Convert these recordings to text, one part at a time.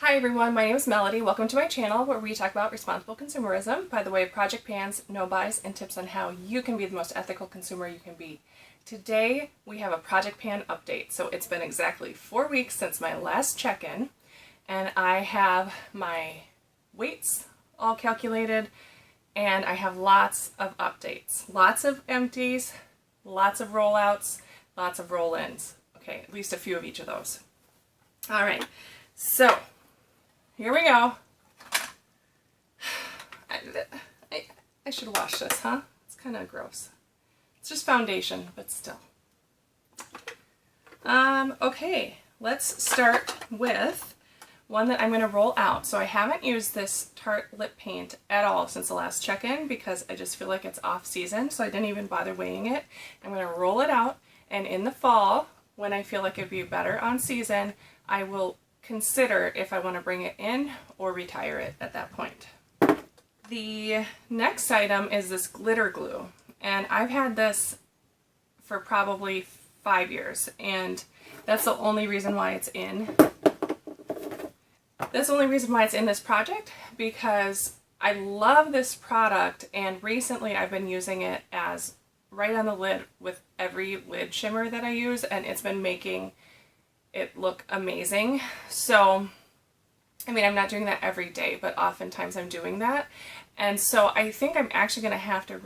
Hi everyone, my name is Melody. Welcome to my channel where we talk about responsible consumerism by the way of project pans, no buys, and tips on how you can be the most ethical consumer you can be. Today we have a project pan update. So it's been exactly 4 weeks since my last check-in and I have my weights all calculated and I have lots of updates. Lots of empties, lots of rollouts, lots of roll-ins. Okay, at least a few of each of those. Alright, so here we go. I should wash this, huh? It's kind of gross. It's just foundation, but still. Okay, let's start with one that I'm going to roll out. So I haven't used this Tarte Lip Paint at all since the last check-in because I just feel like it's off season, so I didn't even bother weighing it. I'm going to roll it out, and in the fall, when I feel like it'd be better on season, I will consider if I want to bring it in or retire it at that point. The next item is this glitter glue, and I've had this for probably 5 years, and that's the only reason why it's in. That's the only reason why it's in this project, because I love this product, and recently I've been using it as right on the lid with every lid shimmer that I use, and it's been making it look amazing. So I mean, I'm not doing that every day, but oftentimes I'm doing that, and so I think I'm actually going to have to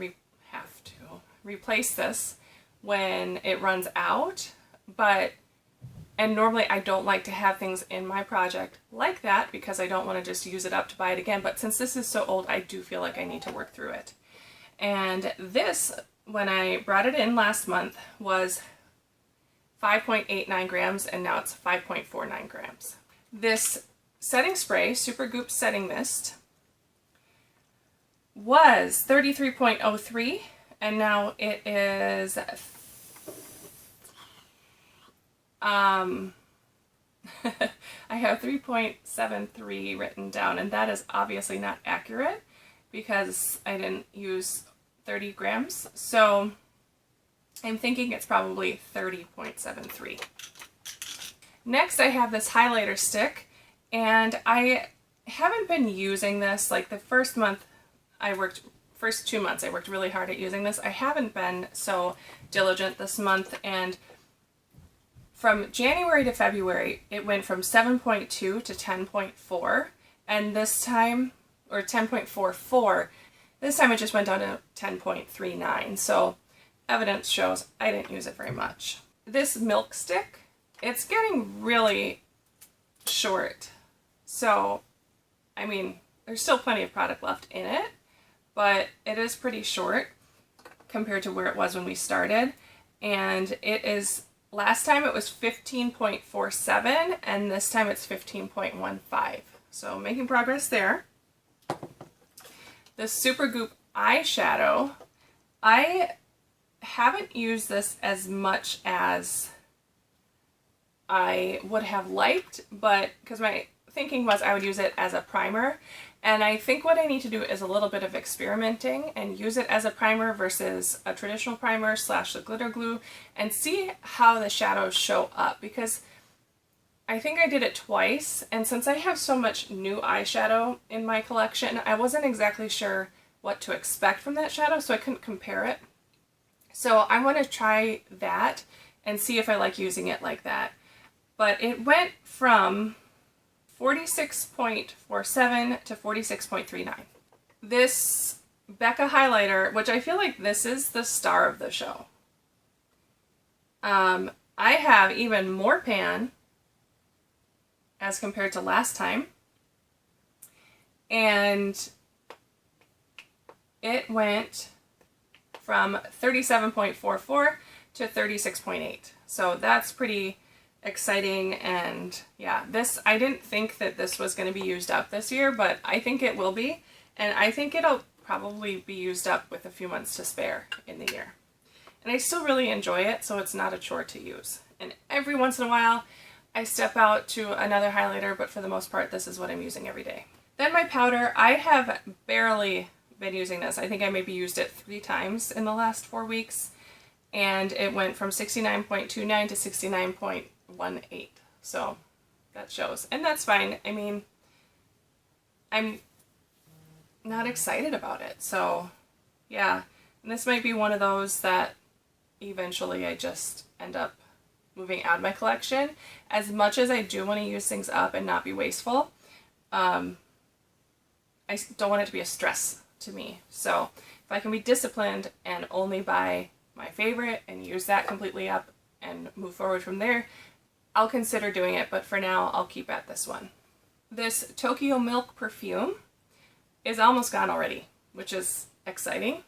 replace this when it runs out. And normally I don't like to have things in my project like that because I don't want to just use it up to buy it again, but since this is so old, I do feel like I need to work through it. And this, when I brought it in last month, was 5.89 grams, and now it's 5.49 grams. This setting spray, Super Goop Setting Mist, was 33.03, and now it is I have 3.73 written down, and that is obviously not accurate because I didn't use 30 grams, so I'm thinking it's probably 30.73. Next, I have this highlighter stick, and I haven't been using this. Like the first 2 months I worked really hard at using this. I haven't been so diligent this month, and from January to February, it went from 7.2 to 10.4, and this time, or 10.44, this time it just went down to 10.39, so evidence shows I didn't use it very much. This milk stick, it's getting really short, so, I mean, there's still plenty of product left in it, but it is pretty short compared to where it was when we started, and it is, last time it was 15.47, and this time it's 15.15, so making progress there. The Super Goop eyeshadow, I haven't used this as much as I would have liked, but because my thinking was I would use it as a primer, and I think what I need to do is a little bit of experimenting and use it as a primer versus a traditional primer slash the glitter glue and see how the shadows show up, because I think I did it twice, and since I have so much new eyeshadow in my collection, I wasn't exactly sure what to expect from that shadow, so I couldn't compare it. So I want to try that and see if I like using it like that. But it went from 46.47 to 46.39. This Becca Highlighter, which I feel like this is the star of the show. I have even more pan as compared to last time, and it went from 37.44 to 36.8, so that's pretty exciting. And yeah, this, I didn't think that this was going to be used up this year, but I think it will be, and I think it'll probably be used up with a few months to spare in the year. And I still really enjoy it, so it's not a chore to use. And every once in a while I step out to another highlighter, but for the most part this is what I'm using every day. Then my powder, I have barely been using this. I think I maybe used it 3 times in the last 4 weeks, and it went from 69.29 to 69.18. So that shows. And that's fine. I mean, I'm not excited about it. So yeah, and this might be one of those that eventually I just end up moving out of my collection. As much as I do want to use things up and not be wasteful, I don't want it to be a stress to me. So if I can be disciplined and only buy my favorite and use that completely up and move forward from there, I'll consider doing it, but for now I'll keep at this one. This Tokyo Milk perfume is almost gone already, which is exciting.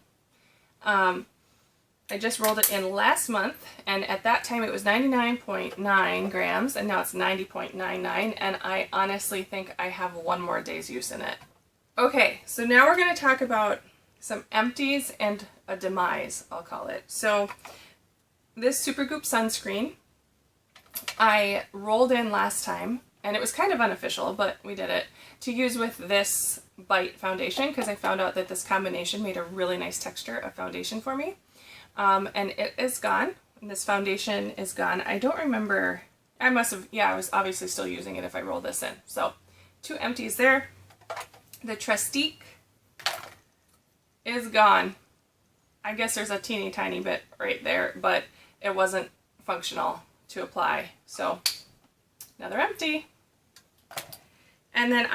I just rolled it in last month, and at that time it was 99.9 grams, and now it's 90.99, and I honestly think I have one more day's use in it. Okay, so now we're going to talk about some empties and a demise, I'll call it. So this Super Goop sunscreen, I rolled in last time, and it was kind of unofficial, but we did it, to use with this Bite foundation, because I found out that this combination made a really nice texture of foundation for me. And it is gone. This foundation is gone. I don't remember. I must have, yeah, I was obviously still using it if I rolled this in. So 2 empties there. The Trestique is gone. I guess there's a teeny tiny bit right there, but it wasn't functional to apply. So another empty. And then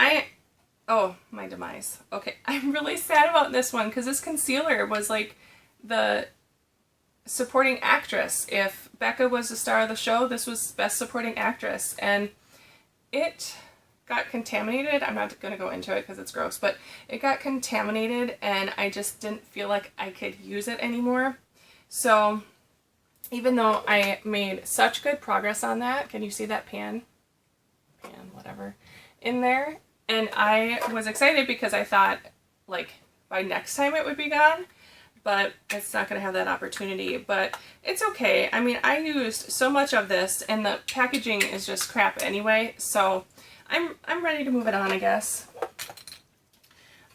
oh, my demise. Okay, I'm really sad about this one because this concealer was like the supporting actress. If Becca was the star of the show, this was best supporting actress, and it got contaminated. I'm not going to go into it because it's gross, but it got contaminated and I just didn't feel like I could use it anymore. So even though I made such good progress on that, can you see that pan, whatever, in there? And I was excited because I thought like by next time it would be gone, but it's not going to have that opportunity. But it's okay. I mean, I used so much of this and the packaging is just crap anyway, so I'm ready to move it on, I guess.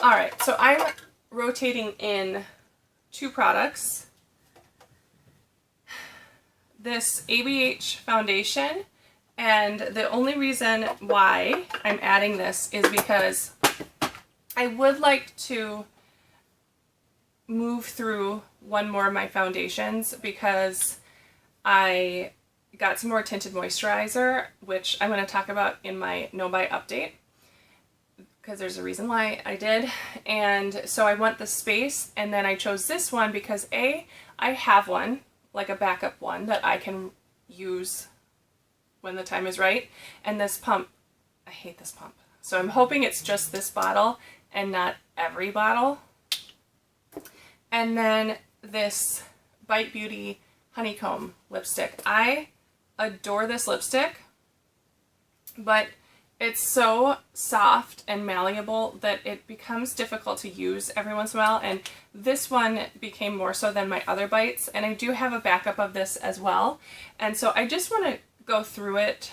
Alright, so I'm rotating in 2 products. This ABH foundation, and the only reason why I'm adding this is because I would like to move through one more of my foundations because I got some more tinted moisturizer, which I'm going to talk about in my no buy update because there's a reason why I did. And so I want the space, and then I chose this one because I have one, like a backup one that I can use when the time is right. And this pump, I hate this pump. So I'm hoping it's just this bottle and not every bottle. And then this Bite Beauty Honeycomb lipstick. I adore this lipstick, but it's so soft and malleable that it becomes difficult to use every once in a while, and this one became more so than my other Bites, and I do have a backup of this as well. And so I just want to go through it,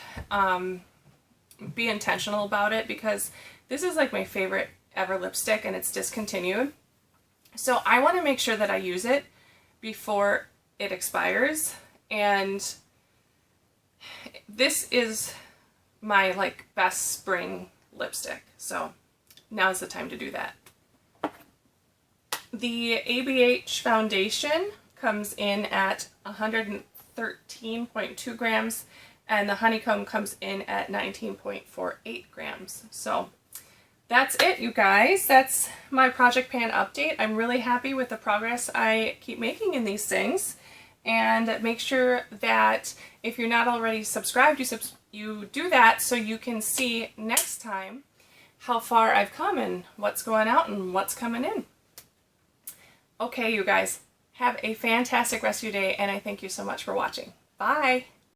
be intentional about it, because this is like my favorite ever lipstick and it's discontinued. So I want to make sure that I use it before it expires, and this is my like best spring lipstick, so now's the time to do that. The ABH foundation comes in at 113.2 grams and the Honeycomb comes in at 19.48 grams. So that's it, you guys. That's my project pan update. I'm really happy with the progress I keep making in these things. And make sure that if you're not already subscribed, you do that so you can see next time how far I've come and what's going out and what's coming in. Okay, you guys, have a fantastic rest of your day, and I thank you so much for watching. Bye!